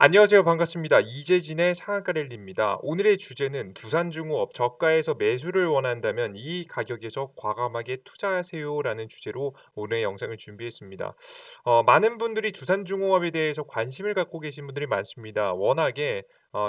안녕하세요. 반갑습니다. 이재진의 상한가 랠리입니다. 오늘의 주제는 두산중공업 저가에서 매수를 원한다면 이 가격에서 과감하게 투자하세요라는 주제로 오늘 영상을 준비했습니다. 많은 분들이 두산중공업에 대해서 관심을 갖고 계신 분들이 많습니다. 워낙에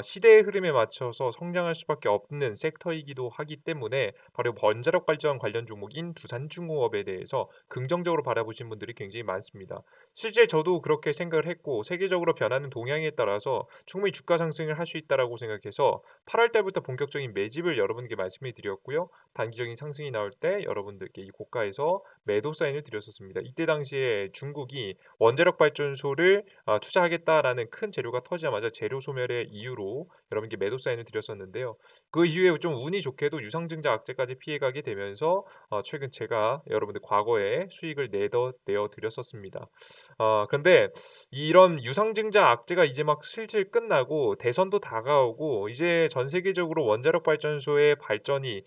시대의 흐름에 맞춰서 성장할 수밖에 없는 섹터이기도 하기 때문에 바로 원자력 발전 관련 종목인 두산중공업에 대해서 긍정적으로 바라보신 분들이 굉장히 많습니다. 실제 저도 그렇게 생각을 했고 세계적으로 변하는 동향에 따라서 충분히 주가 상승을 할 수 있다라고 생각해서 8월 달부터 본격적인 매집을 여러분께 말씀을 드렸고요. 단기적인 상승이 나올 때 여러분들께 이 고가에서 매도 사인을 드렸었습니다. 이때 당시에 중국이 원자력 발전소를 투자하겠다라는 큰 재료가 터지자마자 재료 소멸의 이유로 여러분께 매도 사인을 드렸었는데요. 그 이후에 좀 운이 좋게도 유상증자 악재까지 피해가게 되면서 최근 제가 여러분들 과거에 수익을 내어 드렸었습니다. 근데 이런 유상증자 악재가 이제 막 슬슬 끝나고 대선도 다가오고 이제 전 세계적으로 원자력 발전소의 발전이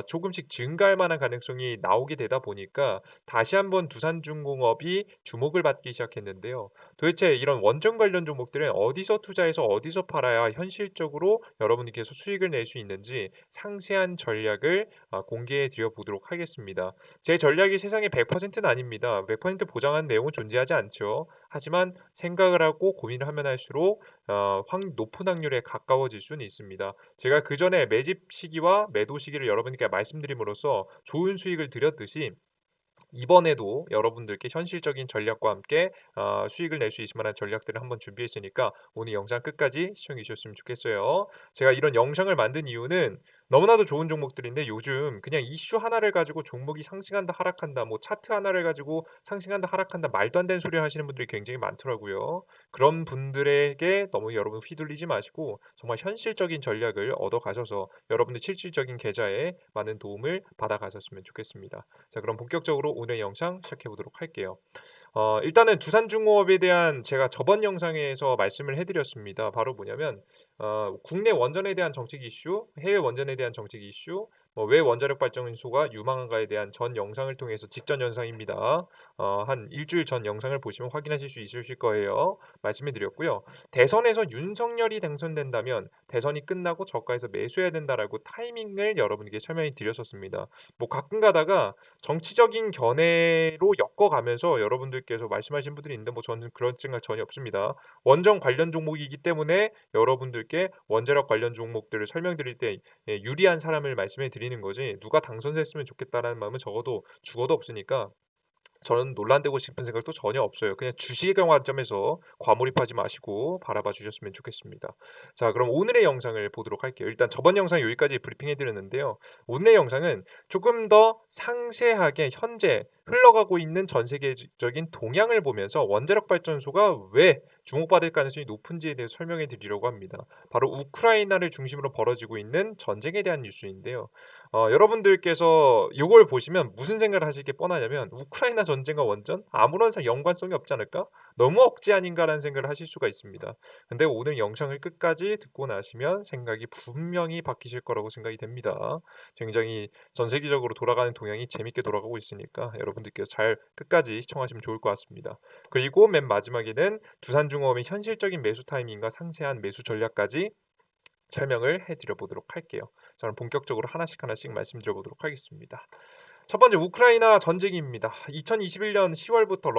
조금씩 증가할 만한 가능성이 나오게 되다 보니까 다시 한번 두산중공업이 주목을 받기 시작했는데요. 도대체 이런 원전 관련 종목들은 어디서 투자해서 어디서 팔아야 현실적으로 여러분들께서 수익을 낼 수 있는지 상세한 전략을 공개해 드려 보도록 하겠습니다. 제 전략이 세상에 100%는 아닙니다. 100% 보장하는 내용은 존재하지 않죠. 하지만 생각을 하고 고민을 하면 할수록 확 높은 확률에 가까워질 수는 있습니다. 제가 그전에 매집 시기와 매도 시기를 여러분께 말씀드림으로써 좋은 수익을 드렸듯이 이번에도 여러분들께 현실적인 전략과 함께 수익을 낼 수 있을 만한 전략들을 한번 준비했으니까 오늘 영상 끝까지 시청해 주셨으면 좋겠어요. 제가 이런 영상을 만든 이유는 너무나도 좋은 종목들인데 요즘 그냥 이슈 하나를 가지고 종목이 상승한다 하락한다 뭐 차트 하나를 가지고 상승한다 하락한다 말도 안 되는 소리 하시는 분들이 굉장히 많더라고요. 그런 분들에게 너무 여러분 휘둘리지 마시고 정말 현실적인 전략을 얻어 가셔서 여러분들 실질적인 계좌에 많은 도움을 받아 가셨으면 좋겠습니다. 자, 그럼 본격적으로 오늘 영상 시작해 보도록 할게요. 일단은 두산중공업에 대한 제가 저번 영상에서 말씀을 해드렸습니다. 바로 뭐냐면 국내 원전에 대한 정책 이슈, 해외 원전에 대한 정책 이슈, 왜 원자력 발전소가 유망한가에 대한 전 영상을 통해서 직전 영상입니다. 한 일주일 전 영상을 보시면 확인하실 수 있으실 거예요. 말씀해 드렸고요. 대선에서 윤석열이 당선된다면 대선이 끝나고 저가에서 매수해야 된다라고 타이밍을 여러분에게 설명해 드렸었습니다. 뭐 가끔 가다가 정치적인 견해로 엮어가면서 여러분들께서 말씀하신 분들이 있는데 뭐 저는 그런 생각 전혀 없습니다. 원전 관련 종목이기 때문에 여러분들께 원자력 관련 종목들을 설명드릴 때 유리한 사람을 말씀해 드리는 거지 누가 당선됐으면 좋겠다라는 마음은 적어도 죽어도 없으니까 저는 논란되고 싶은 생각도 전혀 없어요. 그냥 주식의 관점에서 과몰입하지 마시고 바라봐 주셨으면 좋겠습니다. 자, 그럼 오늘의 영상을 보도록 할게요. 일단 저번 영상 여기까지 브리핑해 드렸는데요. 오늘의 영상은 조금 더 상세하게 현재 흘러가고 있는 전 세계적인 동향을 보면서 원자력 발전소가 왜 주목받을 가능성이 높은지에 대해 설명해 드리려고 합니다. 바로 우크라이나를 중심으로 벌어지고 있는 전쟁에 대한 뉴스인데요. 여러분들께서 요걸 보시면 무슨 생각을 하실 게 뻔하냐면 '우크라이나 전쟁과 원전 아무런 연관성이 없지 않을까? 너무 억지 아닌가?'라는 생각을 하실 수가 있습니다. 근데 오늘 영상을 끝까지 듣고 나시면 생각이 분명히 바뀌실 거라고 생각이 됩니다. 굉장히 전 세계적으로 돌아가는 동향이 재밌게 돌아가고 있으니까 여러분들께서 잘 끝까지 시청하시면 좋을 것 같습니다. 그리고 맨 마지막에는 두산중공업의 현실적인 매수 타이밍과 상세한 매수 전략까지 설명을 해 드려 보도록 할게요. 저는 본격적으로 하나씩 말씀드려 보도록 하겠습니다. 첫 번째 우크라이나 전쟁입니다. 2021년 10월부터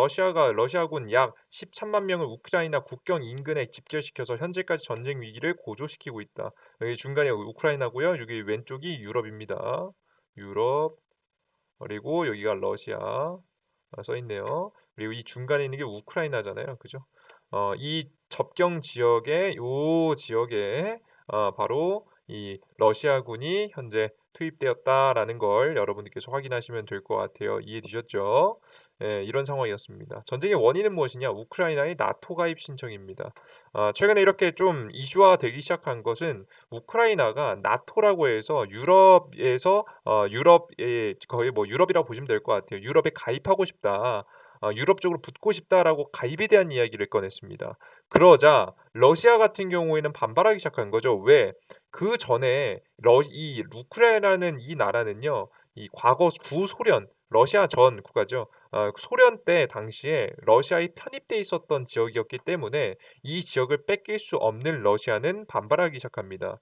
러시아군 약 13만 명을 우크라이나 국경 인근에 집결시켜서 현재까지 전쟁 위기를 고조시키고 있다. 여기 중간에 우크라이나고요. 여기 왼쪽이 유럽입니다. 유럽 그리고 여기가 러시아 써 있네요. 그리고 이 중간에 있는 게 우크라이나잖아요. 그죠? 이 접경 지역에 요 지역에 바로 이 러시아군이 현재 투입되었다라는 걸 여러분들께서 확인하시면 될 것 같아요. 이해되셨죠? 예, 이런 상황이었습니다. 전쟁의 원인은 무엇이냐? 우크라이나의 나토 가입 신청입니다. 최근에 이렇게 좀 이슈화되기 시작한 것은 우크라이나가 나토라고 해서 유럽에서 유럽의 거의 뭐 유럽이라고 보시면 될 것 같아요. 유럽에 가입하고 싶다. 유럽 쪽으로 붙고 싶다라고 가입에 대한 이야기를 꺼냈습니다. 그러자 러시아 같은 경우에는 반발하기 시작한 거죠. 왜? 그전에 이 우크라이나라는 이 나라는요. 이 과거 구소련 러시아 전 국가죠. 소련 때 당시에 러시아에 편입돼 있었던 지역이었기 때문에 이 지역을 뺏길 수 없는 러시아는 반발하기 시작합니다.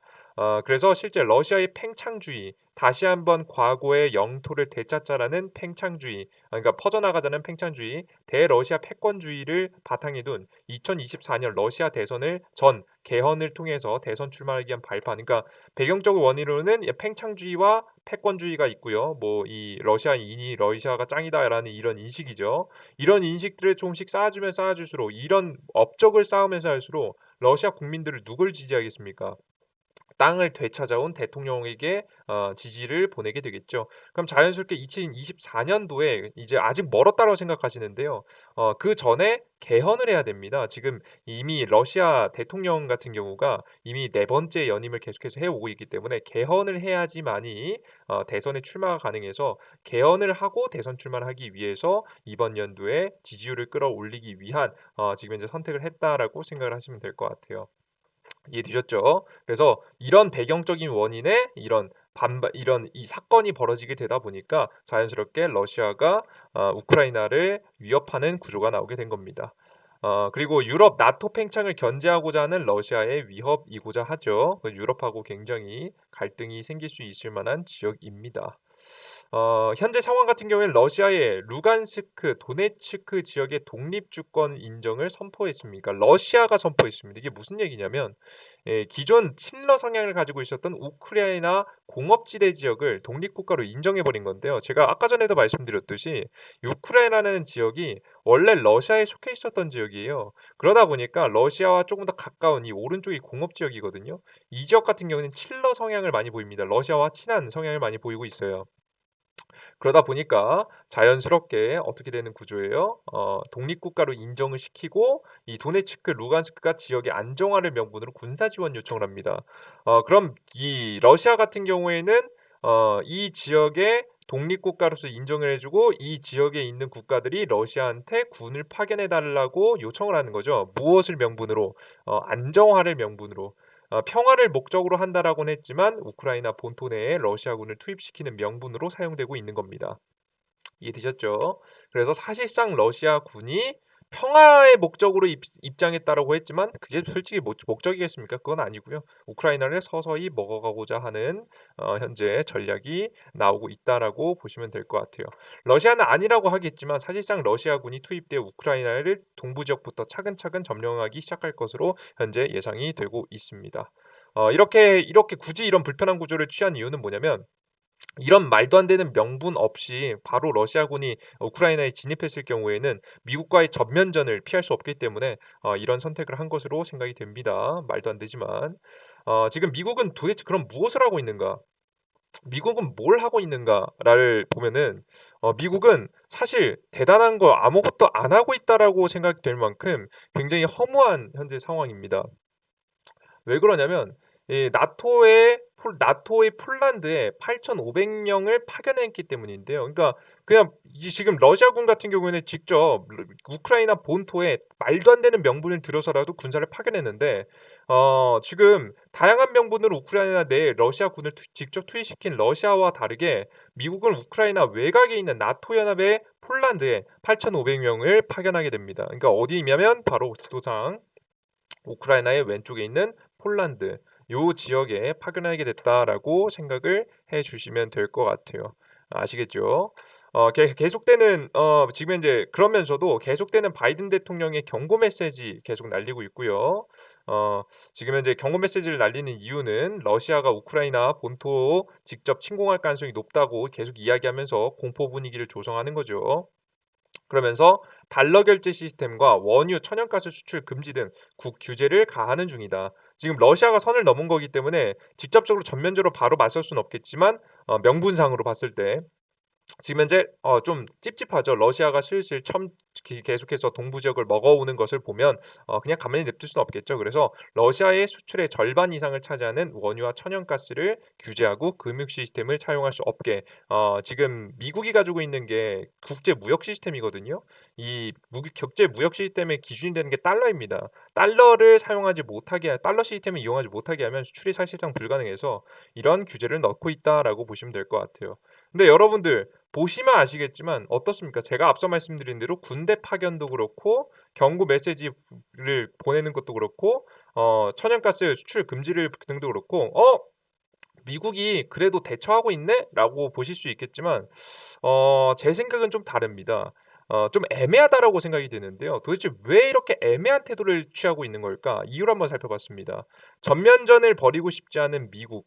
그래서 실제 러시아의 팽창주의, 다시 한번 과거의 영토를 되찾자라는 팽창주의, 그러니까 퍼져나가자는 팽창주의, 대러시아 패권주의를 바탕에 둔 2024년 러시아 대선을 전 개헌을 통해서 대선 출마하기 위한 발판. 그러니까 배경적 원인으로는 팽창주의와 패권주의가 있고요. 뭐 이 러시아인이 러시아가 짱이다라는 이런 인식이죠. 이런 인식들을 조금씩 쌓아주면 쌓아줄수록, 이런 업적을 쌓으면서 할수록 러시아 국민들을 누굴 지지하겠습니까? 땅을 되찾아온 대통령에게 지지를 보내게 되겠죠. 그럼 자연스럽게 2024년도에 이제 아직 멀었다고 생각하시는데요. 그전에 개헌을 해야 됩니다. 지금 이미 러시아 대통령 같은 경우가 이미 네 번째 연임을 계속해서 해오고 있기 때문에 개헌을 해야지만이 대선에 출마가 가능해서, 개헌을 하고 대선 출마를 하기 위해서 이번 연도에 지지율을 끌어올리기 위한 지금 현재 선택을 했다라고 생각을 하시면 될 것 같아요. 이해되셨죠? 그래서 이런 배경적인 원인에 이런 이 사건이 벌어지게 되다 보니까 자연스럽게 러시아가 우크라이나를 위협하는 구조가 나오게 된 겁니다. 그리고 유럽 나토 팽창을 견제하고자 하는 러시아의 위협이고자 하죠. 유럽하고 굉장히 갈등이 생길 수 있을 만한 지역입니다. 현재 상황 같은 경우에는 러시아의 루간스크, 도네츠크 지역의 독립 주권 인정을 선포했습니다. 그러니까 러시아가 선포했습니다. 이게 무슨 얘기냐면, 기존 친러 성향을 가지고 있었던 우크라이나 공업지대 지역을 독립국가로 인정해 버린 건데요. 제가 아까 전에도 말씀드렸듯이 우크라이나라는 지역이 원래 러시아에 속해 있었던 지역이에요. 그러다 보니까 러시아와 조금 더 가까운 이 오른쪽이 공업 지역이거든요. 이 지역 같은 경우는 친러 성향을 많이 보입니다. 러시아와 친한 성향을 많이 보이고 있어요. 그러다 보니까 자연스럽게 어떻게 되는 구조예요? 독립국가로 인정을 시키고 이 도네츠크, 루간스크가 지역의 안정화를 명분으로 군사 지원 요청을 합니다. 그럼 이 러시아 같은 경우에는 이 지역의 독립국가로서 인정을 해주고, 이 지역에 있는 국가들이 러시아한테 군을 파견해 달라고 요청을 하는 거죠. 무엇을 명분으로? 안정화를 명분으로. 평화를 목적으로 한다라고는 했지만 우크라이나 본토 내에 러시아군을 투입시키는 명분으로 사용되고 있는 겁니다. 이해되셨죠? 그래서 사실상 러시아군이 평화의 목적으로 입장했다라고 했지만 그게 솔직히 목적이겠습니까? 그건 아니고요. 우크라이나를 서서히 먹어가고자 하는 현재 전략이 나오고 있다라고 보시면 될 것 같아요. 러시아는 아니라고 하겠지만 사실상 러시아군이 투입되어 우크라이나를 동부 지역부터 차근차근 점령하기 시작할 것으로 현재 예상이 되고 있습니다. 이렇게 굳이 이런 불편한 구조를 취한 이유는 뭐냐면, 이런 말도 안 되는 명분 없이 바로 러시아군이 우크라이나에 진입했을 경우에는 미국과의 전면전을 피할 수 없기 때문에 이런 선택을 한 것으로 생각이 됩니다. 말도 안 되지만 지금 미국은 도대체 그럼 무엇을 하고 있는가? 미국은 뭘 하고 있는가를 보면은 미국은 사실 대단한 거 아무것도 안 하고 있다라고 생각될 만큼 굉장히 허무한 현재 상황입니다. 왜 그러냐면 이 나토의 폴란드에 8,500명을 파견했기 때문인데요. 그러니까 그냥 지금 러시아군 같은 경우에는 직접 우크라이나 본토에 말도 안 되는 명분을 들여서라도 군사를 파견했는데, 지금 다양한 명분으로 우크라이나 내에 러시아군을 직접 투입시킨 러시아와 다르게 미국은 우크라이나 외곽에 있는 나토 연합의 폴란드에 8,500명을 파견하게 됩니다. 그러니까 어디냐면 바로 지도상 우크라이나의 왼쪽에 있는 폴란드, 요 지역에 파견하게 됐다라고 생각을 해 주시면 될 것 같아요. 아시겠죠? 계속되는 지금 이제 그러면서도 계속되는 바이든 대통령의 경고 메시지 계속 날리고 있고요. 어 지금 현재 경고 메시지를 날리는 이유는 러시아가 우크라이나 본토 직접 침공할 가능성이 높다고 계속 이야기하면서 공포 분위기를 조성하는 거죠. 그러면서 달러 결제 시스템과 원유, 천연가스 수출 금지 등 국 규제를 가하는 중이다. 지금 러시아가 선을 넘은 거기 때문에 직접적으로 전면적으로 바로 맞설 수는 없겠지만 명분상으로 봤을 때 지금 현재 좀 찝찝하죠. 러시아가 슬슬 계속해서 동부 지역을 먹어오는 것을 보면 그냥 가만히 냅둘 수는 없겠죠. 그래서 러시아의 수출의 절반 이상을 차지하는 원유와 천연가스를 규제하고 금융 시스템을 차용할 수 없게, 지금 미국이 가지고 있는 게 국제 무역 시스템이거든요. 이 국제 무역 시스템의 기준이 되는 게 달러입니다. 달러를 사용하지 못하게, 달러 시스템을 이용하지 못하게 하면 수출이 사실상 불가능해서 이런 규제를 넣고 있다라고 보시면 될 것 같아요. 근데 여러분들 보시면 아시겠지만 어떻습니까? 제가 앞서 말씀드린 대로 군대 파견도 그렇고 경고 메시지를 보내는 것도 그렇고 천연가스 수출 금지를 등도 그렇고 미국이 그래도 대처하고 있네?'라고 보실 수 있겠지만 제 생각은 좀 다릅니다. 좀 애매하다라고 생각이 드는데요. 도대체 왜 이렇게 애매한 태도를 취하고 있는 걸까? 이유를 한번 살펴봤습니다. 전면전을 벌이고 싶지 않은 미국.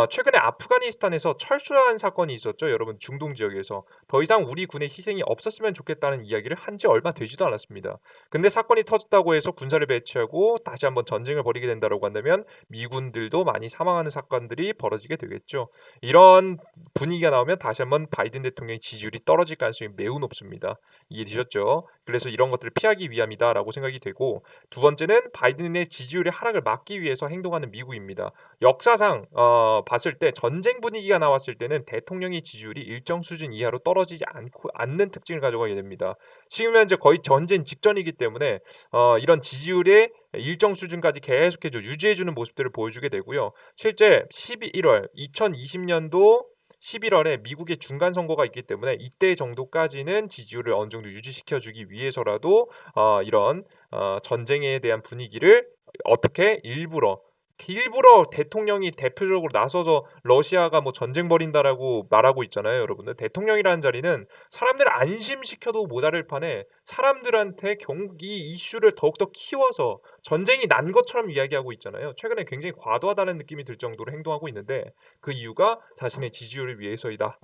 최근에 아프가니스탄에서 철수한 사건이 있었죠. 여러분 중동 지역에서. 더 이상 우리 군의 희생이 없었으면 좋겠다는 이야기를 한 지 얼마 되지도 않았습니다. 근데 사건이 터졌다고 해서 군사를 배치하고 다시 한번 전쟁을 벌이게 된다라고 한다면 미군들도 많이 사망하는 사건들이 벌어지게 되겠죠. 이런 분위기가 나오면 다시 한번 바이든 대통령의 지지율이 떨어질 가능성이 매우 높습니다. 이해되셨죠? 그래서 이런 것들을 피하기 위함이다라고 생각이 되고 두 번째는 바이든의 지지율의 하락을 막기 위해서 행동하는 미국입니다. 역사상 봤을 때 전쟁 분위기가 나왔을 때는 대통령의 지지율이 일정 수준 이하로 떨어지지 않는 특징을 가져가게 됩니다. 지금 현재 거의 전쟁 직전이기 때문에 이런 지지율의 일정 수준까지 계속해서 유지해주는 모습들을 보여주게 되고요. 실제 11월 2020년도 11월에 미국의 중간 선거가 있기 때문에 이때 정도까지는 지지율을 어느 정도 유지시켜주기 위해서라도 이런 전쟁에 대한 분위기를 어떻게 일부러 대통령이 대표적으로 나서서 러시아가 뭐 전쟁 벌인다라고 말하고 있잖아요, 여러분들. 대통령이라는 자리는 사람들을 안심시켜도 모자랄 판에 사람들한테 이 이슈를 더욱더 키워서 전쟁이 난 것처럼 이야기하고 있잖아요. 최근에 굉장히 과도하다는 느낌이 들 정도로 행동하고 있는데 그 이유가 자신의 지지율을 위해서이다.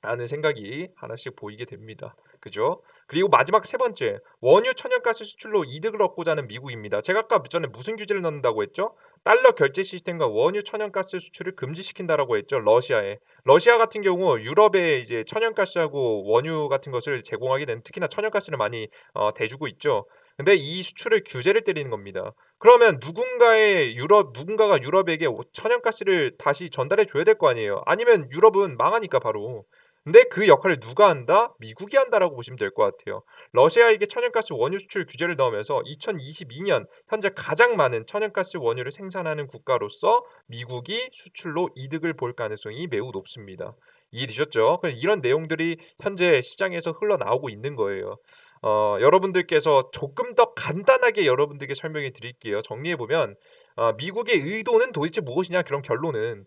라는 생각이 하나씩 보이게 됩니다. 그죠? 그리고 마지막 세 번째, 원유 천연가스 수출로 이득을 얻고자 하는 미국입니다. 제가 아까 전에 무슨 규제를 넣는다고 했죠? 달러 결제 시스템과 원유 천연가스 수출을 금지시킨다라고 했죠. 러시아에. 러시아 같은 경우 유럽에 이제 천연가스하고 원유 같은 것을 제공하게 되는 특히나 천연가스를 많이 대주고 있죠. 근데 이 수출을 규제를 때리는 겁니다. 그러면 누군가가 유럽에게 천연가스를 다시 전달해 줘야 될 거 아니에요. 아니면 유럽은 망하니까 바로. 근데 그 역할을 누가 한다? 미국이 한다라고 보시면 될 것 같아요. 러시아에게 천연가스 원유 수출 규제를 넣으면서 2022년 현재 가장 많은 천연가스 원유를 생산하는 국가로서 미국이 수출로 이득을 볼 가능성이 매우 높습니다. 이해되셨죠? 이런 내용들이 현재 시장에서 흘러나오고 있는 거예요. 여러분들께서 조금 더 간단하게 여러분들께 설명해 드릴게요. 정리해 보면 미국의 의도는 도대체 무엇이냐? 그런 결론은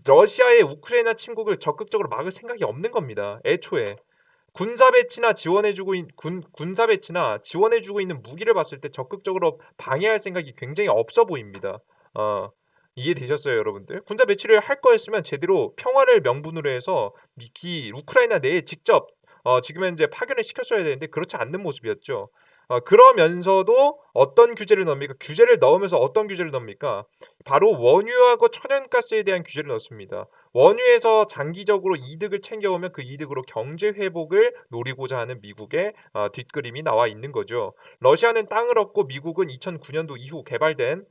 러시아의 우크라이나 침공을 적극적으로 막을 생각이 없는 겁니다. 애초에 군사 배치나 지원해주고 있는 무기를 봤을 때 적극적으로 방해할 생각이 굉장히 없어 보입니다. 이해되셨어요, 여러분들? 군사 배치를 할 거였으면 제대로 평화를 명분으로 해서 우크라이나 내에 직접 지금 현재 파견을 시켰어야 되는데 그렇지 않는 모습이었죠. 그러면서도 어떤 규제를 넣습니까? 규제를 넣으면서 어떤 규제를 넣습니까? 바로 원유하고 천연가스에 대한 규제를 넣습니다. 원유에서 장기적으로 이득을 챙겨오면 그 이득으로 경제 회복을 노리고자 하는 미국의 뒷그림이 나와 있는 거죠. 러시아는 땅을 얻고 미국은 2009년도 이후 개발된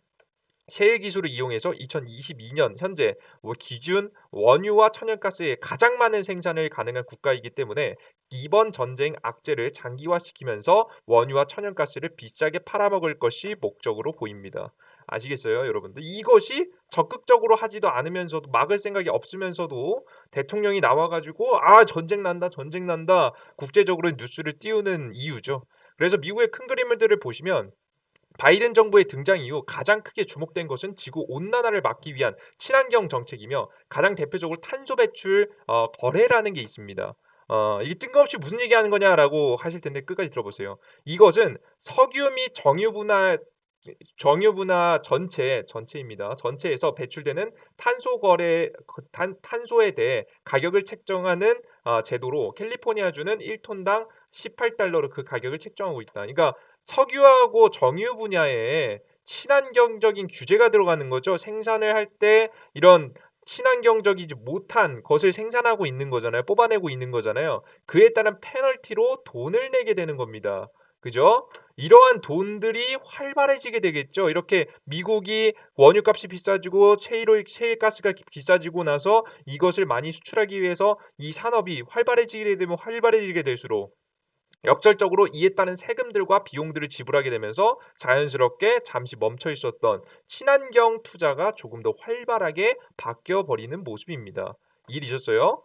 셰일 기술을 이용해서 2022년 현재 기준 원유와 천연가스의 가장 많은 생산을 가능한 국가이기 때문에 이번 전쟁 악재를 장기화시키면서 원유와 천연가스를 비싸게 팔아먹을 것이 목적으로 보입니다. 아시겠어요, 여러분들? 이것이 적극적으로 하지도 않으면서도 막을 생각이 없으면서도 대통령이 나와가지고 전쟁 난다, 전쟁 난다 국제적으로 뉴스를 띄우는 이유죠. 그래서 미국의 큰 그림들을 보시면 바이든 정부의 등장 이후 가장 크게 주목된 것은 지구 온난화를 막기 위한 친환경 정책이며 가장 대표적으로 탄소 배출 거래라는 게 있습니다. 이게 뜬금없이 무슨 얘기하는 거냐라고 하실 텐데 끝까지 들어보세요. 이것은 석유 및 정유분화 전체입니다. 전체에서 배출되는 탄소에 대해 가격을 책정하는 제도로 캘리포니아주는 1톤당 18달러로 그 가격을 책정하고 있다. 그러니까 석유하고 정유 분야에 친환경적인 규제가 들어가는 거죠. 생산을 할 때 이런 친환경적이지 못한 것을 생산하고 있는 거잖아요. 뽑아내고 있는 거잖아요. 그에 따른 페널티로 돈을 내게 되는 겁니다. 그죠? 이러한 돈들이 활발해지게 되겠죠. 이렇게 미국이 원유값이 비싸지고 셰일가스가 비싸지고 나서 이것을 많이 수출하기 위해서 이 산업이 활발해지게 되면 활발해지게 될수록 역설적으로 이에 따른 세금들과 비용들을 지불하게 되면서 자연스럽게 잠시 멈춰 있었던 친환경 투자가 조금 더 활발하게 바뀌어 버리는 모습입니다. 이해되셨어요?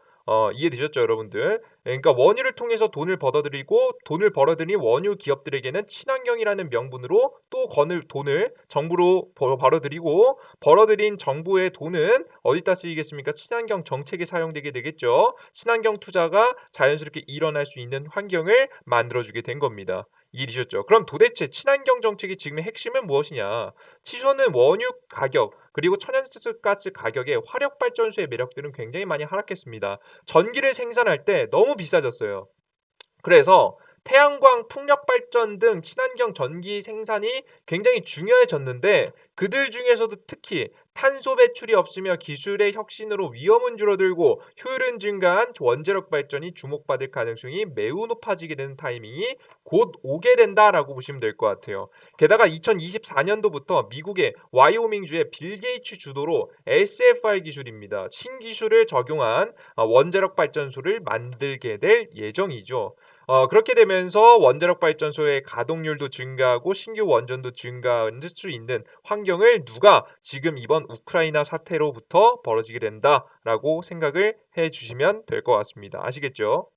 이해되셨죠, 여러분들? 그러니까 원유를 통해서 돈을 벌어들이고 돈을 벌어들인 원유 기업들에게는 친환경이라는 명분으로 또 거늘 돈을 정부로 벌어들이고 벌어들인 정부의 돈은 어디다 쓰이겠습니까? 친환경 정책에 사용되게 되겠죠. 친환경 투자가 자연스럽게 일어날 수 있는 환경을 만들어주게 된 겁니다. 이해되셨죠? 그럼 도대체 친환경 정책의 지금의 핵심은 무엇이냐? 치솟는 원유 가격 그리고 천연가스 가격의 화력발전소의 매력들은 굉장히 많이 하락했습니다. 전기를 생산할 때 너무 비싸졌어요. 그래서 태양광, 풍력 발전 등 친환경 전기 생산이 굉장히 중요해졌는데 그들 중에서도 특히 탄소 배출이 없으며 기술의 혁신으로 위험은 줄어들고 효율은 증가한 원자력 발전이 주목받을 가능성이 매우 높아지게 되는 타이밍이 곧 오게 된다라고 보시면 될 것 같아요. 게다가 2024년도부터 미국의 와이오밍주의 빌 게이츠 주도로 SFR 기술입니다. 신기술을 적용한 원자력 발전소를 만들게 될 예정이죠. 그렇게 되면서 원자력 발전소의 가동률도 증가하고 신규 원전도 증가할 수 있는 환경을 누가 지금 이번 우크라이나 사태로부터 벌어지게 된다라고 생각을 해 주시면 될 것 같습니다. 아시겠죠?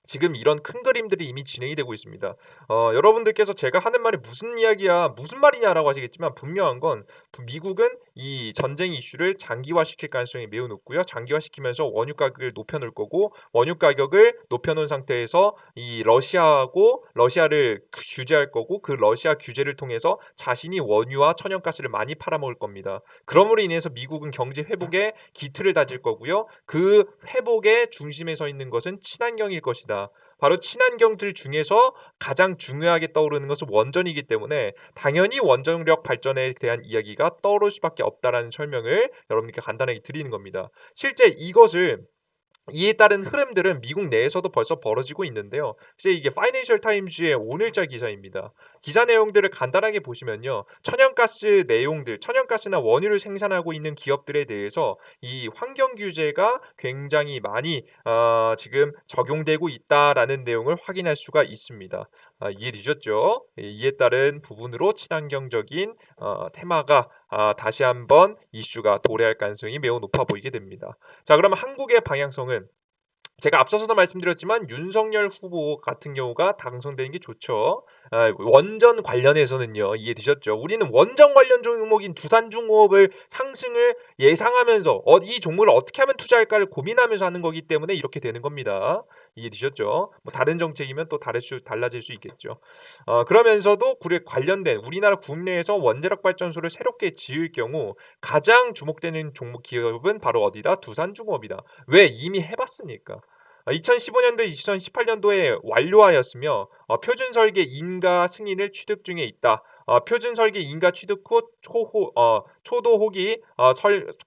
지금 이런 큰 그림들이 이미 진행이 되고 있습니다. 여러분들께서 제가 하는 말이 무슨 이야기야, 무슨 말이냐라고 하시겠지만 분명한 건 미국은 이 전쟁 이슈를 장기화시킬 가능성이 매우 높고요. 장기화시키면서 원유 가격을 높여놓을 거고 원유 가격을 높여놓은 상태에서 이 러시아하고 러시아를 규제할 거고 그 러시아 규제를 통해서 자신이 원유와 천연가스를 많이 팔아먹을 겁니다. 그러므로 인해서 미국은 경제 회복에 기틀을 다질 거고요. 그 회복의 중심에 서 있는 것은 친환경일 것이다. 바로 친환경들 중에서 가장 중요하게 떠오르는 것은 원전이기 때문에 당연히 원전력 발전에 대한 이야기가 떠오를 수밖에 없다라는 설명을 여러분께 간단하게 드리는 겁니다. 실제 이것을 이에 따른 흐름들은 미국 내에서도 벌써 벌어지고 있는데요. 이제 이게 파이낸셜 타임즈의 오늘자 기사입니다. 기사 내용들을 간단하게 보시면요. 천연가스 내용들, 천연가스나 원유를 생산하고 있는 기업들에 대해서 이 환경 규제가 굉장히 많이 지금 적용되고 있다라는 내용을 확인할 수가 있습니다. 이해되셨죠? 예, 이에 따른 부분으로 친환경적인 테마가 다시 한번 이슈가 도래할 가능성이 매우 높아 보이게 됩니다. 자, 그럼 한국의 방향성은 제가 앞서서도 말씀드렸지만 윤석열 후보 같은 경우가 당선되는 게 좋죠. 원전 관련해서는요. 이해되셨죠? 우리는 원전 관련 종목인 두산중공업을 상승을 예상하면서 이 종목을 어떻게 하면 투자할까를 고민하면서 하는 거기 때문에 이렇게 되는 겁니다. 이해되셨죠? 뭐 다른 정책이면 또 달라질 수 있겠죠. 그러면서도 굴에 관련된 우리나라 국내에서 원자력 발전소를 새롭게 지을 경우 가장 주목되는 종목 기업은 바로 어디다? 두산중공업이다. 왜? 이미 해봤으니까. 2015년도, 2018년도에 완료하였으며 표준 설계 인가 승인을 취득 중에 있다. 표준 설계 인가 취득 후 초도 호기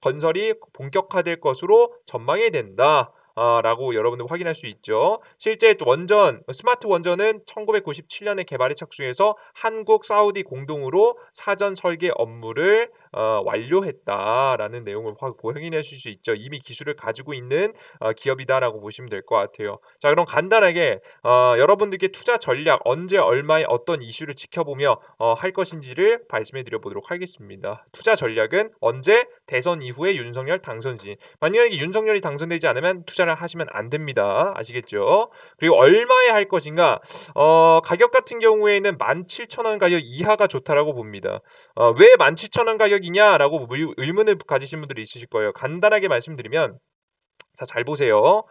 건설이 본격화될 것으로 전망이 된다. 라고 여러분들 확인할 수 있죠. 실제 원전 스마트 원전은 1997년에 개발에 착수해서 한국 사우디 공동으로 사전 설계 업무를 완료했다라는 내용을 확인하실 수 있죠. 이미 기술을 가지고 있는 기업이다라고 보시면 될 것 같아요. 자, 그럼 간단하게 여러분들께 투자 전략 언제 얼마에 어떤 이슈를 지켜보며 할 것인지를 말씀해 드려 보도록 하겠습니다. 투자 전략은 언제 대선 이후에 윤석열 당선 시 만약에 윤석열이 당선되지 않으면 투자를 하시면 안 됩니다. 아시겠죠? 그리고 얼마에 할 것인가? 가격 같은 경우에는 17,000원 가격 이하가 좋다라고 봅니다. 왜 17,000원 가격이냐라고 의문을 가지신 분들이 있으실 거예요. 간단하게 말씀드리면 자, 잘 보세요.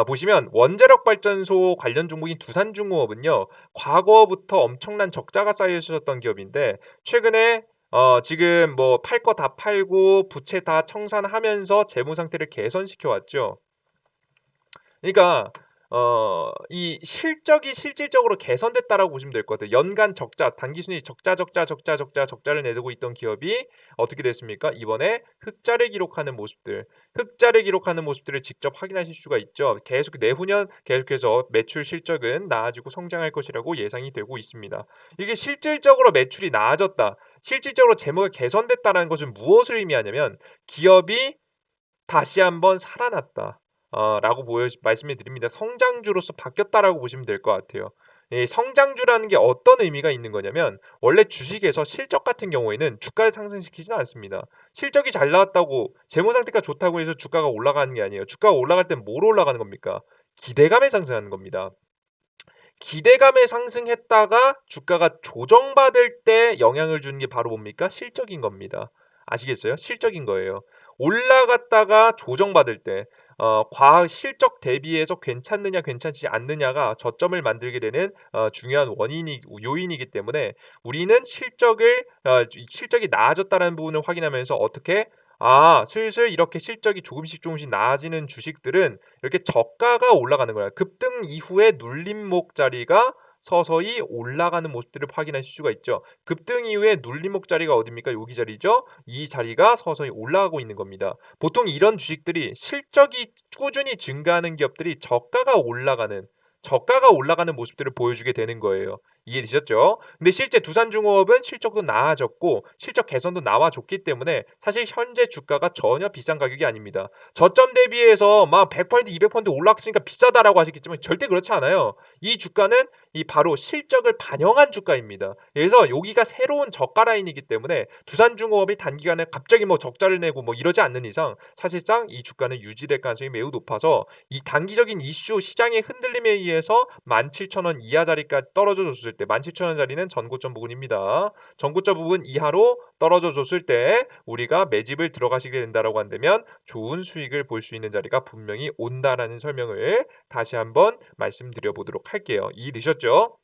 보시면 원자력 발전소 관련 종목인 두산중공업은요. 과거부터 엄청난 적자가 쌓여 있었던 기업인데 최근에 지금 뭐 팔 거 다 팔고 부채 다 청산하면서 재무 상태를 개선시켜 왔죠. 그러니까 이 실적이 실질적으로 개선됐다라고 보시면 될 것 같아요. 연간 적자, 단기순이 적자를 내두고 있던 기업이 어떻게 됐습니까? 이번에 흑자를 기록하는 모습들, 흑자를 기록하는 모습들을 직접 확인하실 수가 있죠. 계속 내후년 계속해서 매출 실적은 나아지고 성장할 것이라고 예상이 되고 있습니다. 이게 실질적으로 매출이 나아졌다, 실질적으로 재무가 개선됐다라는 것은 무엇을 의미하냐면 기업이 다시 한번 살아났다. 라고 말씀해 드립니다. 성장주로서 바뀌었다라고 보시면 될 것 같아요. 이 성장주라는 게 어떤 의미가 있는 거냐면 원래 주식에서 실적 같은 경우에는 주가를 상승시키지는 않습니다. 실적이 잘 나왔다고 재무 상태가 좋다고 해서 주가가 올라가는 게 아니에요. 주가가 올라갈 땐 뭐로 올라가는 겁니까? 기대감에 상승하는 겁니다. 기대감에 상승했다가 주가가 조정받을 때 영향을 주는 게 바로 뭡니까? 실적인 겁니다. 아시겠어요? 실적인 거예요. 올라갔다가 조정받을 때 실적 대비해서 괜찮느냐 괜찮지 않느냐가 저점을 만들게 되는 중요한 원인이 요인이기 때문에 우리는 실적이 나아졌다는 부분을 확인하면서 어떻게 슬슬 이렇게 실적이 조금씩 나아지는 주식들은 이렇게 저가가 올라가는 거야. 급등 이후에 눌림목 자리가 서서히 올라가는 모습들을 확인하실 수가 있죠. 급등 이후에 눌림목 자리가 어디입니까? 여기 자리죠. 이 자리가 서서히 올라가고 있는 겁니다. 보통 이런 주식들이 실적이 꾸준히 증가하는 기업들이 저가가 올라가는 모습들을 보여주게 되는 거예요. 이해되셨죠? 근데 실제 두산중공업은 실적도 나아졌고 실적 개선도 나와줬기 때문에 사실 현재 주가가 전혀 비싼 가격이 아닙니다. 저점 대비해서 막 100%, 200% 올랐으니까 비싸다라고 하시겠지만 절대 그렇지 않아요. 이 주가는 이 바로 실적을 반영한 주가입니다. 그래서 여기가 새로운 저가 라인이기 때문에 두산중공업이 단기간에 갑자기 뭐 적자를 내고 뭐 이러지 않는 이상 사실상 이 주가는 유지될 가능성이 매우 높아서 이 단기적인 이슈 시장의 흔들림에 의해서 17,000원 이하 자리까지 떨어져 줬을 때 17,000원 자리는 전고점 부근입니다. 전고점 부근 이하로 떨어져 줬을 때 우리가 매집을 들어가시게 된다라고 한다면 좋은 수익을 볼 수 있는 자리가 분명히 온다라는 설명을 다시 한번 말씀드려 보도록 할게요. 이해되셨죠?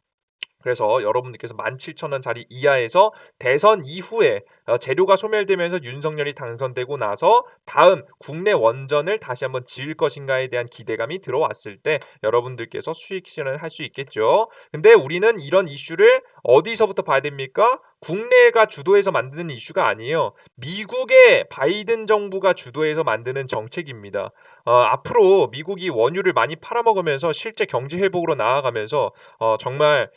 그래서 여러분들께서 17,000원 자리 이하에서 대선 이후에 재료가 소멸되면서 윤석열이 당선되고 나서 다음 국내 원전을 다시 한번 지을 것인가에 대한 기대감이 들어왔을 때 여러분들께서 수익 실현을 할 수 있겠죠. 근데 우리는 이런 이슈를 어디서부터 봐야 됩니까? 국내가 주도해서 만드는 이슈가 아니에요. 미국의 바이든 정부가 주도해서 만드는 정책입니다. 앞으로 미국이 원유를 많이 팔아먹으면서 실제 경제 회복으로 나아가면서 정말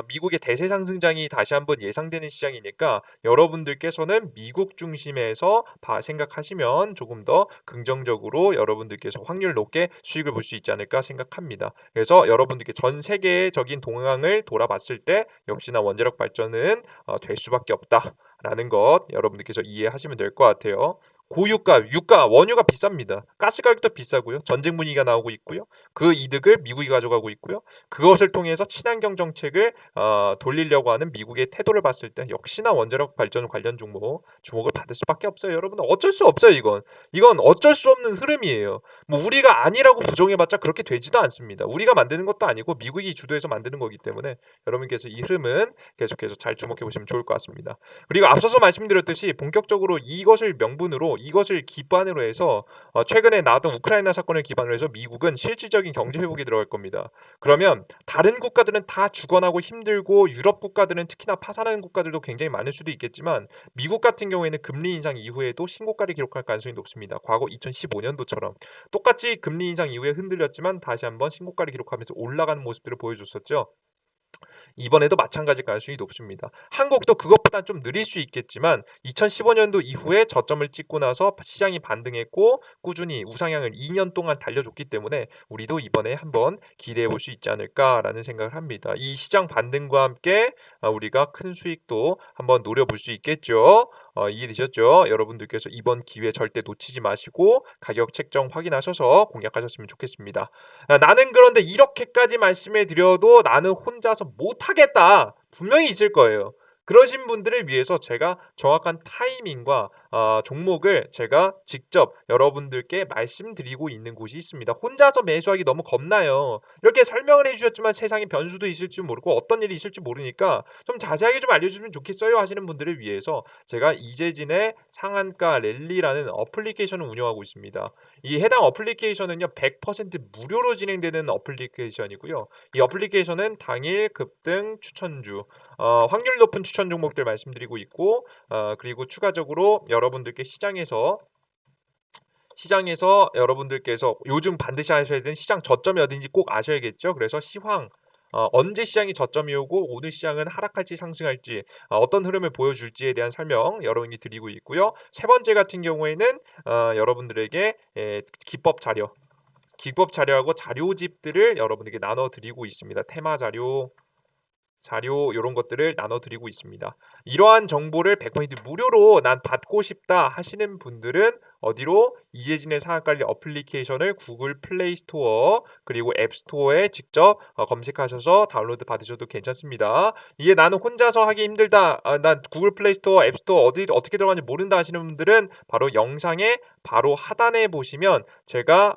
미국의 대세 상승장이 다시 한번 예상되는 시장이니까 여러분들께서는 미국 중심에서 생각하시면 조금 더 긍정적으로 여러분들께서 확률 높게 수익을 볼 수 있지 않을까 생각합니다. 그래서 여러분들께 전 세계적인 동향을 돌아봤을 때 역시나 원자력 발전은 될 수밖에 없다라는 것 여러분들께서 이해하시면 될 것 같아요. 고유가, 유가, 원유가 비쌉니다. 가스 가격도 비싸고요. 전쟁 분위기가 나오고 있고요. 그 이득을 미국이 가져가고 있고요. 그것을 통해서 친환경 정책을 돌리려고 하는 미국의 태도를 봤을 때 역시나 원자력 발전 관련 종목 주목을 받을 수밖에 없어요. 여러분 어쩔 수 없어요. 이건 어쩔 수 없는 흐름이에요. 뭐 우리가 아니라고 부정해봤자 그렇게 되지도 않습니다. 우리가 만드는 것도 아니고 미국이 주도해서 만드는 거기 때문에 여러분께서 이 흐름은 계속해서 잘 주목해 보시면 좋을 것 같습니다. 그리고 앞서서 말씀드렸듯이 본격적으로 이것을 명분으로 이것을 기반으로 해서 최근에 나왔던 우크라이나 사건을 기반으로 해서 미국은 실질적인 경제 회복에 들어갈 겁니다. 그러면 다른 국가들은 다 죽어나고 힘들고 유럽 국가들은 특히나 파산하는 국가들도 굉장히 많을 수도 있겠지만 미국 같은 경우에는 금리 인상 이후에도 신고가를 기록할 가능성이 높습니다. 과거 2015년도처럼 똑같이 금리 인상 이후에 흔들렸지만 다시 한번 신고가를 기록하면서 올라가는 모습들을 보여줬었죠. 이번에도 마찬가지일 가능성이 높습니다. 한국도 그것보다 좀 느릴 수 있겠지만 2015년도 이후에 저점을 찍고 나서 시장이 반등했고 꾸준히 우상향을 2년 동안 달려줬기 때문에 우리도 이번에 한번 기대해 볼 수 있지 않을까라는 생각을 합니다. 이 시장 반등과 함께 우리가 큰 수익도 한번 노려볼 수 있겠죠. 이해되셨죠? 여러분들께서 이번 기회 절대 놓치지 마시고 가격 책정 확인하셔서 공략하셨으면 좋겠습니다. 나는 그런데 이렇게까지 말씀해 드려도 나는 혼자서 못하겠다. 분명히 있을 거예요. 그러신 분들을 위해서 제가 정확한 타이밍과 종목을 제가 직접 여러분들께 말씀드리고 있는 곳이 있습니다. 혼자서 매수하기 너무 겁나요. 이렇게 설명을 해주셨지만 세상에 변수도 있을지 모르고 어떤 일이 있을지 모르니까 좀 자세하게 좀 알려주면 좋겠어요 하시는 분들을 위해서 제가 이재진의 상한가 랠리라는 어플리케이션을 운영하고 있습니다. 이 해당 어플리케이션은요 100% 무료로 진행되는 어플리케이션이고요. 이 어플리케이션은 당일 급등 추천주, 확률 높은 추천 종목들 말씀드리고 있고, 그리고 추가적으로 여러분들께 시장에서 여러분들께서 요즘 반드시 하셔야 되는 시장 저점이 어딘지 꼭 아셔야겠죠. 그래서 언제 시장이 저점이 오고 오늘 시장은 하락할지 상승할지 어떤 흐름을 보여줄지에 대한 설명 여러분이 드리고 있고요. 세 번째 같은 경우에는 여러분들에게 기법 자료 기법 자료하고 자료집들을 여러분에게 나눠 드리고 있습니다. 테마 자료 요런 것들을 나눠 드리고 있습니다. 이러한 정보를 100% 무료로 난 받고 싶다 하시는 분들은 어디로 이재진의 상한관리 어플리케이션을 구글 플레이 스토어 그리고 앱 스토어에 직접 검색하셔서 다운로드 받으셔도 괜찮습니다. 이게 나는 혼자서 하기 힘들다. 난 구글 플레이 스토어, 앱 스토어 어떻게 들어가는지 모른다 하시는 분들은 바로 영상의 바로 하단에 보시면 제가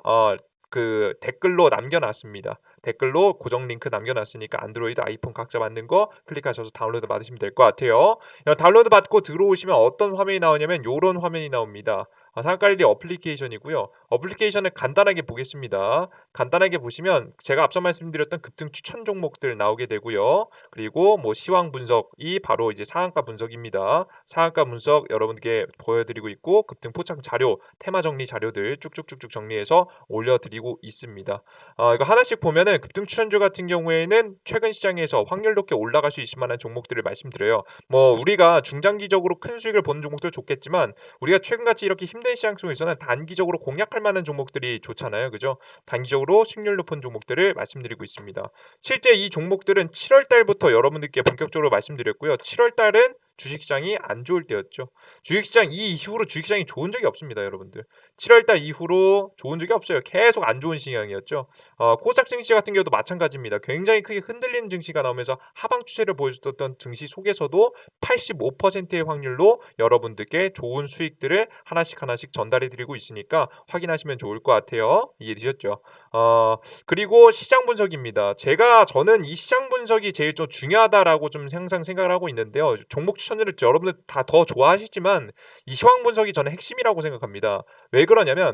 그 댓글로 남겨놨습니다. 댓글로 고정 링크 남겨놨으니까 안드로이드, 아이폰 각자 맞는 거 클릭하셔서 다운로드 받으시면 될 것 같아요. 다운로드 받고 들어오시면 어떤 화면이 나오냐면 이런 화면이 나옵니다. 상한가리리 어플리케이션이고요. 어플리케이션을 간단하게 보겠습니다. 간단하게 보시면 제가 앞서 말씀드렸던 급등 추천 종목들 나오게 되고요. 그리고 뭐 시황 분석이 바로 이제 상한가 분석입니다. 상한가 분석 여러분께 보여드리고 있고 급등 포착 자료, 테마 정리 자료들 쭉쭉쭉쭉 정리해서 올려드리고 있습니다. 이거 하나씩 보면은 급등 추천주 같은 경우에는 최근 시장에서 확률 높게 올라갈 수 있을 만한 종목들을 말씀드려요. 뭐 우리가 중장기적으로 큰 수익을 보는 종목도 좋겠지만 우리가 최근같이 이렇게 힘든 시장 속에서는 단기적으로 공략할 만한 종목들이 좋잖아요. 그죠? 단기적으로 수익률 높은 종목들을 말씀드리고 있습니다. 실제 이 종목들은 7월 달부터 여러분들께 본격적으로 말씀드렸고요. 7월 달은 주식시장이 안 좋을 때였죠. 주식시장 이 이후로 주식시장이 좋은 적이 없습니다, 여러분들. 7월 달 이후로 좋은 적이 없어요. 계속 안 좋은 시장이었죠. 코스닥 증시 같은 경우도 마찬가지입니다. 굉장히 크게 흔들리는 증시가 나오면서 하방 추세를 보여줬던 증시 속에서도 85%의 확률로 여러분들께 좋은 수익들을 하나씩 전달해 드리고 있으니까 확인하시면 좋을 것 같아요. 이해되셨죠? 그리고 시장 분석입니다. 저는 이 시장 분석이 제일 좀 중요하다라고 좀 항상 생각을 하고 있는데요. 종목 추천을 여러분들 다 더 좋아하시지만 이 시황 분석이 저는 핵심이라고 생각합니다. 왜 그러냐면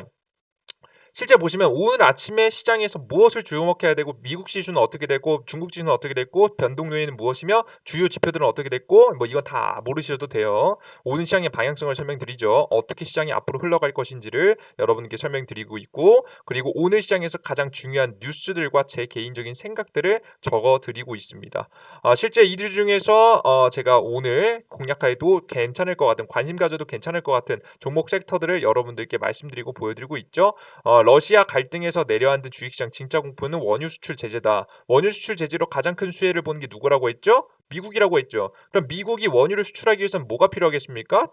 실제 보시면 오늘 아침에 시장에서 무엇을 주목해야 되고 미국 지수는 어떻게 되고 중국 지수는 어떻게 됐고 변동 요인은 무엇이며 주요 지표들은 어떻게 됐고 뭐 이건 다 모르셔도 돼요. 오늘 시장의 방향성을 설명드리죠. 어떻게 시장이 앞으로 흘러갈 것인지를 여러분께 설명드리고 있고 그리고 오늘 시장에서 가장 중요한 뉴스들과 제 개인적인 생각들을 적어드리고 있습니다. 실제 이들 중에서 제가 오늘 공략해도 괜찮을 것 같은 관심 가져도 괜찮을 것 같은 종목 섹터들을 여러분들께 말씀드리고 보여드리고 있죠. 러시아 갈등에서 내려앉은 주식시장 진짜 공포는 원유 수출 제재다. 원유 수출 제재로 가장 큰 수혜를 보는 게 누구라고 했죠? 미국이라고 했죠. 그럼 미국이 원유를 수출하기 위해서는 뭐가 필요하겠습니까?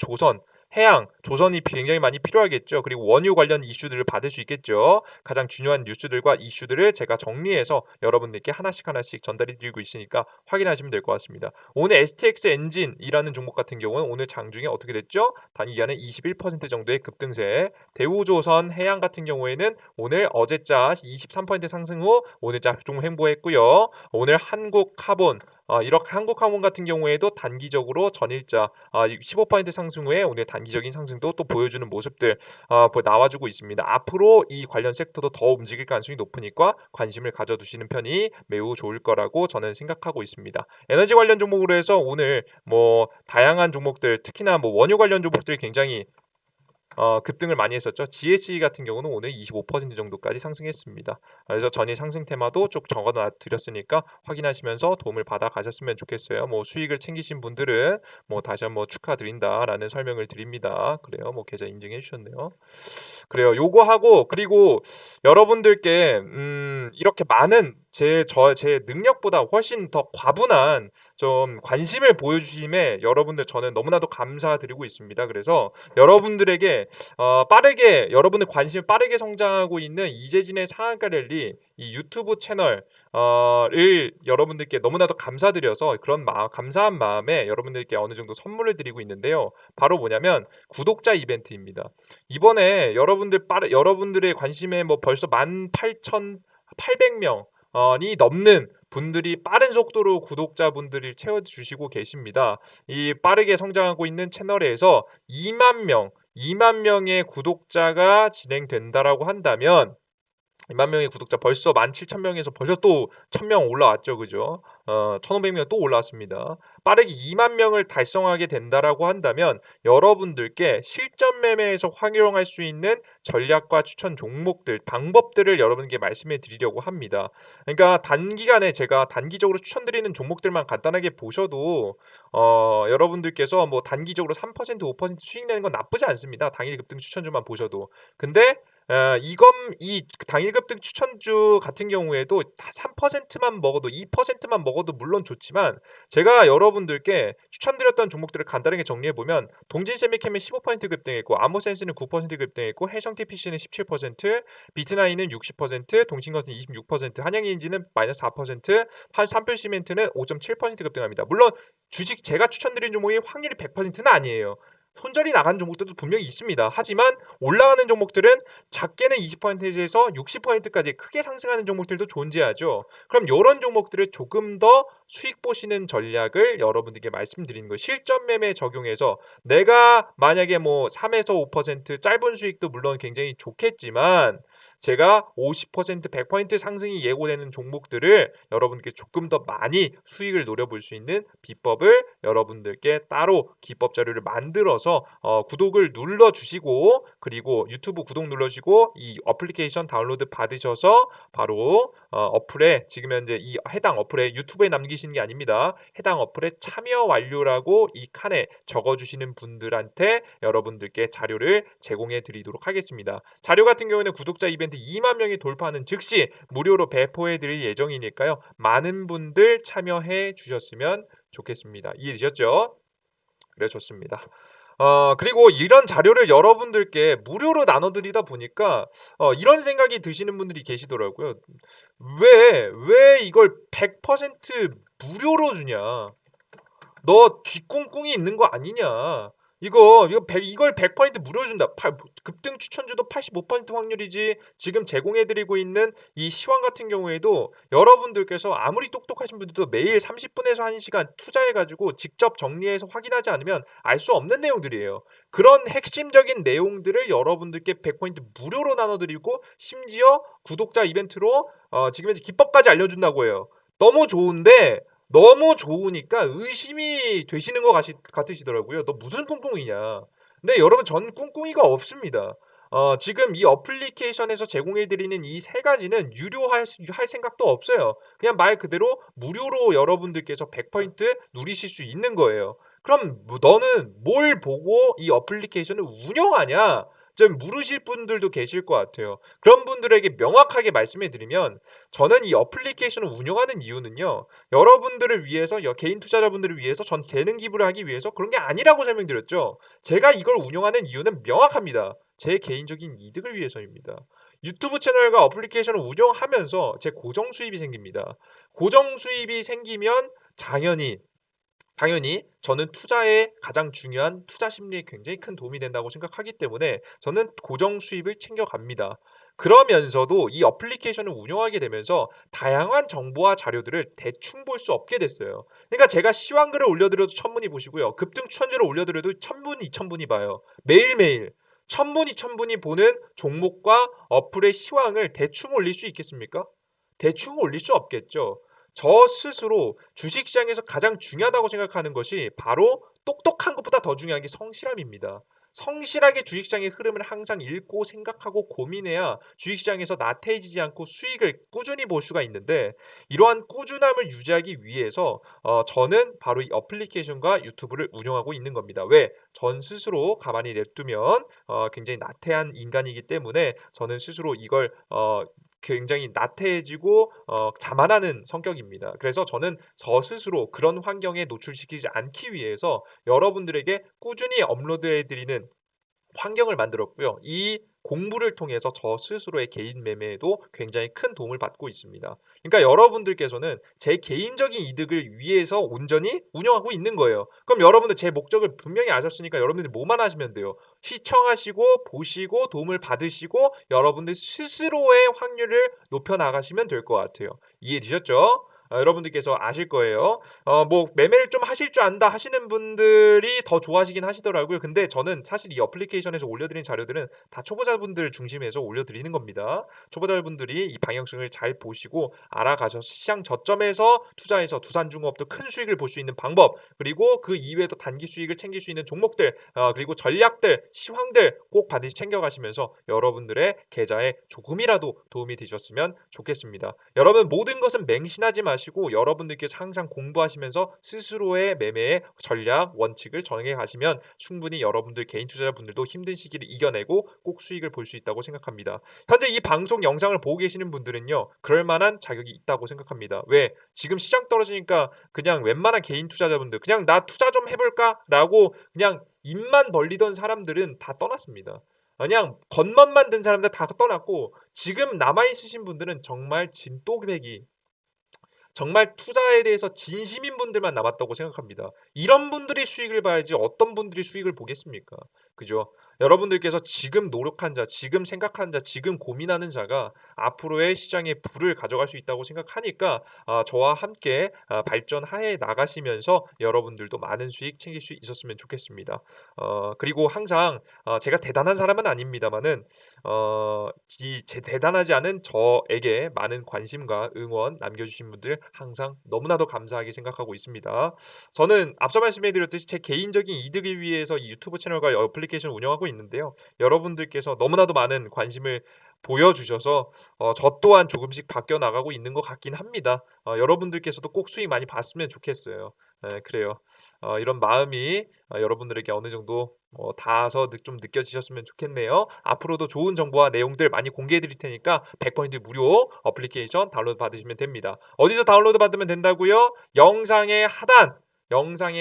조선이 굉장히 많이 필요하겠죠. 그리고 원유 관련 이슈들을 받을 수 있겠죠. 가장 중요한 뉴스들과 이슈들을 제가 정리해서 여러분들께 하나씩 전달해 드리고 있으니까 확인하시면 될 것 같습니다. 오늘 STX 엔진이라는 종목 같은 경우는 오늘 장중에 어떻게 됐죠? 단기간에 21% 정도의 급등세. 대우조선 해양 같은 경우에는 오늘 어제자 23% 상승 후 오늘자 좀 횡보했고요. 오늘 한국카본 이렇게 한국항공 같은 경우에도 단기적으로 전일자 15% 상승 후에 오늘 단기적인 상승도 또 보여주는 모습들 나와주고 있습니다. 앞으로 이 관련 섹터도 더 움직일 가능성이 높으니까 관심을 가져두시는 편이 매우 좋을 거라고 저는 생각하고 있습니다. 에너지 관련 종목으로 해서 오늘 뭐 다양한 종목들 특히나 뭐 원유 관련 종목들이 굉장히 급등을 많이 했었죠. GSE 같은 경우는 오늘 25% 정도까지 상승했습니다. 그래서 전일 상승 테마도 쭉 적어놔 드렸으니까 확인하시면서 도움을 받아 가셨으면 좋겠어요. 뭐 수익을 챙기신 분들은 뭐 다시 한번 축하드린다라는 설명을 드립니다. 그래요. 뭐 계좌 인증해 주셨네요. 그래요. 요거 하고 그리고 여러분들께 이렇게 많은 제 능력보다 훨씬 더 과분한 좀 관심을 보여주심에 여러분들 저는 너무나도 감사드리고 있습니다. 그래서 여러분들에게 빠르게 여러분의 관심이 빠르게 성장하고 있는 이재진의 상한가 랠리 이 유튜브 채널을 여러분들께 너무나도 감사드려서 그런 감사한 마음에 여러분들께 어느 정도 선물을 드리고 있는데요. 바로 뭐냐면 구독자 이벤트입니다. 이번에 여러분들의 관심에 뭐 벌써 18,800명 이 넘는 분들이 빠른 속도로 구독자분들이 채워주시고 계십니다. 이 빠르게 성장하고 있는 채널에서 2만 명의 구독자가 진행된다라고 한다면 2만 명의 구독자 벌써 17,000명에서 벌써 또 1,000명 올라왔죠. 그죠? 1,500명 또 올라왔습니다. 빠르게 2만 명을 달성하게 된다라고 한다면 여러분들께 실전 매매에서 활용할 수 있는 전략과 추천 종목들, 방법들을 여러분께 말씀해 드리려고 합니다. 그러니까 단기간에 제가 단기적으로 추천드리는 종목들만 간단하게 보셔도 여러분들께서 뭐 단기적으로 3% 5% 수익 내는 건 나쁘지 않습니다. 당일 급등 추천주만 보셔도. 근데 이 당일 급등 추천주 같은 경우에도 다 3%만 먹어도 2%만 먹어도 물론 좋지만 제가 여러분들께 추천드렸던 종목들을 간단하게 정리해 보면 동진 세미캠은 15% 급등했고 아모센스는 9% 급등했고 해성TPC는 17%, 비트나인은 60%, 동신건설은 26%, 한양인지는 마이너스 4%, 산별시멘트는 5.7% 급등합니다. 물론 주식 제가 추천드린 종목이 확률이 100%는 아니에요. 손절이 나간 종목들도 분명히 있습니다. 하지만 올라가는 종목들은 작게는 20%에서 60%까지 크게 상승하는 종목들도 존재하죠. 그럼 이런 종목들을 조금 더 수익 보시는 전략을 여러분들께 말씀드리는 거예요. 실전 매매 적용해서 내가 만약에 뭐 3에서 5% 짧은 수익도 물론 굉장히 좋겠지만 제가 50% 100% 상승이 예고되는 종목들을 여러분께 조금 더 많이 수익을 노려볼 수 있는 비법을 여러분들께 따로 기법 자료를 만들어서 구독을 눌러주시고 그리고 유튜브 구독 눌러주시고 이 어플리케이션 다운로드 받으셔서 바로 어플에 지금 현재 이 해당 어플에 유튜브에 남기시는 게 아닙니다. 해당 어플에 참여 완료라고 이 칸에 적어주시는 분들한테 여러분들께 자료를 제공해 드리도록 하겠습니다. 자료 같은 경우에는 구독자 이벤트 2만 명이 돌파하는 즉시 무료로 배포해 드릴 예정이니까요. 많은 분들 참여해 주셨으면 좋겠습니다. 이해되셨죠? 그래 좋습니다. 그리고 이런 자료를 여러분들께 무료로 나눠드리다 보니까 이런 생각이 드시는 분들이 계시더라고요. 왜 이걸 100% 무료로 주냐? 너 뒷꿍꿍이 있는 거 아니냐? 이걸 100% 무료 준다. 급등 추천주도 85% 확률이지. 지금 제공해드리고 있는 이 시황 같은 경우에도 여러분들께서 아무리 똑똑하신 분들도 매일 30분에서 1시간 투자해가지고 직접 정리해서 확인하지 않으면 알 수 없는 내용들이에요. 그런 핵심적인 내용들을 여러분들께 100% 무료로 나눠드리고 심지어 구독자 이벤트로 지금 현재 기법까지 알려준다고 해요. 너무 좋은데 너무 좋으니까 의심이 되시는 것 같으시더라고요. 너 무슨 꿍꿍이냐. 근데 여러분 전 꿍꿍이가 없습니다. 지금 이 어플리케이션에서 제공해드리는 이 세 가지는 유료할 생각도 없어요. 그냥 말 그대로 무료로 여러분들께서 100% 누리실 수 있는 거예요. 그럼 너는 뭘 보고 이 어플리케이션을 운영하냐? 좀 물으실 분들도 계실 것 같아요. 그런 분들에게 명확하게 말씀해 드리면 저는 이 어플리케이션을 운영하는 이유는요. 여러분들을 위해서 개인 투자자분들을 위해서 전 재능 기부를 하기 위해서 그런 게 아니라고 설명드렸죠. 제가 이걸 운영하는 이유는 명확합니다. 제 개인적인 이득을 위해서입니다. 유튜브 채널과 어플리케이션을 운영하면서 제 고정 수입이 생깁니다. 고정 수입이 생기면 당연히 저는 투자에 가장 중요한 투자 심리에 굉장히 큰 도움이 된다고 생각하기 때문에 저는 고정 수입을 챙겨갑니다. 그러면서도 이 어플리케이션을 운영하게 되면서 다양한 정보와 자료들을 대충 볼 수 없게 됐어요. 그러니까 제가 시황글을 올려드려도 1000분이 보시고요. 급등 추천주를 올려드려도 1000분, 2000분이 봐요. 매일매일 1000분, 2000분이 보는 종목과 어플의 시황을 대충 올릴 수 있겠습니까? 대충 올릴 수 없겠죠. 저 스스로 주식시장에서 가장 중요하다고 생각하는 것이 바로 똑똑한 것보다 더 중요한 게 성실함입니다. 성실하게 주식시장의 흐름을 항상 읽고 생각하고 고민해야 주식시장에서 나태해지지 않고 수익을 꾸준히 볼 수가 있는데 이러한 꾸준함을 유지하기 위해서 저는 바로 이 어플리케이션과 유튜브를 운영하고 있는 겁니다. 왜? 전 스스로 가만히 냅두면 굉장히 나태한 인간이기 때문에 저는 스스로 이걸 굉장히 나태해지고 자만하는 성격입니다. 그래서 저는 저 스스로 그런 환경에 노출시키지 않기 위해서 여러분들에게 꾸준히 업로드해드리는 환경을 만들었고요. 이 공부를 통해서 저 스스로의 개인 매매에도 굉장히 큰 도움을 받고 있습니다. 그러니까 여러분들께서는 제 개인적인 이득을 위해서 온전히 운영하고 있는 거예요. 그럼 여러분들 제 목적을 분명히 아셨으니까 여러분들이 뭐만 하시면 돼요. 시청하시고 보시고 도움을 받으시고 여러분들 스스로의 확률을 높여 나가시면 될 것 같아요. 이해되셨죠? 여러분들께서 아실 거예요. 뭐 매매를 좀 하실 줄 안다 하시는 분들이 더 좋아하시긴 하시더라고요. 근데 저는 사실 이 어플리케이션에서 올려드린 자료들은 다 초보자분들 중심에서 올려드리는 겁니다. 초보자분들이 이 방향성을 잘 보시고 알아가셔서 시장 저점에서 투자해서 두산중공업도 큰 수익을 볼 수 있는 방법 그리고 그 이외에도 단기 수익을 챙길 수 있는 종목들 그리고 전략들 시황들 꼭 반드시 챙겨가시면서 여러분들의 계좌에 조금이라도 도움이 되셨으면 좋겠습니다. 여러분 모든 것은 맹신하지 마시고 마시고 여러분들께서 항상 공부하시면서 스스로의 매매의 전략, 원칙을 정해 가시면 충분히 여러분들 개인 투자자분들도 힘든 시기를 이겨내고 꼭 수익을 볼 수 있다고 생각합니다. 현재 이 방송 영상을 보고 계시는 분들은요. 그럴 만한 자격이 있다고 생각합니다. 왜? 지금 시장 떨어지니까 그냥 웬만한 개인 투자자분들 그냥 '나 투자 좀 해 볼까?'라고 그냥 입만 벌리던 사람들은 다 떠났습니다. 그냥 겉멋만 든 사람들 다 떠났고 지금 남아 있으신 분들은 정말 진또배기 정말 투자에 대해서 진심인 분들만 남았다고 생각합니다. 이런 분들이 수익을 봐야지 어떤 분들이 수익을 보겠습니까? 그죠? 여러분들께서 지금 노력한 자, 지금 생각한 자, 지금 고민하는 자가 앞으로의 시장의 부를 가져갈 수 있다고 생각하니까 저와 함께 발전하에 나가시면서 여러분들도 많은 수익 챙길 수 있었으면 좋겠습니다. 그리고 항상 제가 대단한 사람은 아닙니다만은 제 대단하지 않은 저에게 많은 관심과 응원 남겨주신 분들 항상 너무나도 감사하게 생각하고 있습니다. 저는 앞서 말씀해 드렸듯이 제 개인적인 이득을 위해서 이 유튜브 채널과 어플리케이션을 운영하고 있는데요. 여러분들께서 너무나도 많은 관심을 보여주셔서 저 또한 조금씩 바뀌어 나가고 있는 것 같긴 합니다. 여러분들께서도 꼭 수익 많이 봤으면 좋겠어요. 예, 그래요. 이런 마음이 여러분들에게 어느 정도 닿아서 좀 느껴지셨으면 좋겠네요. 앞으로도 좋은 정보와 내용들 많이 공개해 드릴 테니까 100% 무료 어플리케이션 다운로드 받으시면 됩니다. 어디서 다운로드 받으면 된다고요? 영상의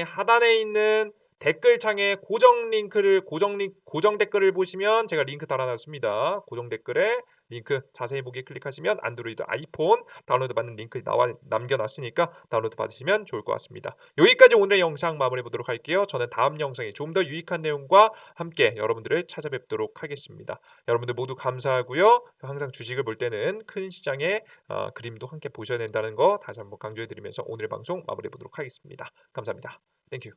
하단에 있는 댓글창에 고정 댓글을 보시면 제가 링크 달아놨습니다. 고정 댓글에 링크 자세히 보기 클릭하시면 안드로이드, 아이폰 다운로드 받는 링크 남겨놨으니까 다운로드 받으시면 좋을 것 같습니다. 여기까지 오늘의 영상 마무리해 보도록 할게요. 저는 다음 영상에 좀 더 유익한 내용과 함께 여러분들을 찾아뵙도록 하겠습니다. 여러분들 모두 감사하고요. 항상 주식을 볼 때는 큰 시장의 그림도 함께 보셔야 된다는 거 다시 한번 강조해 드리면서 오늘 방송 마무리해 보도록 하겠습니다. 감사합니다. 땡큐.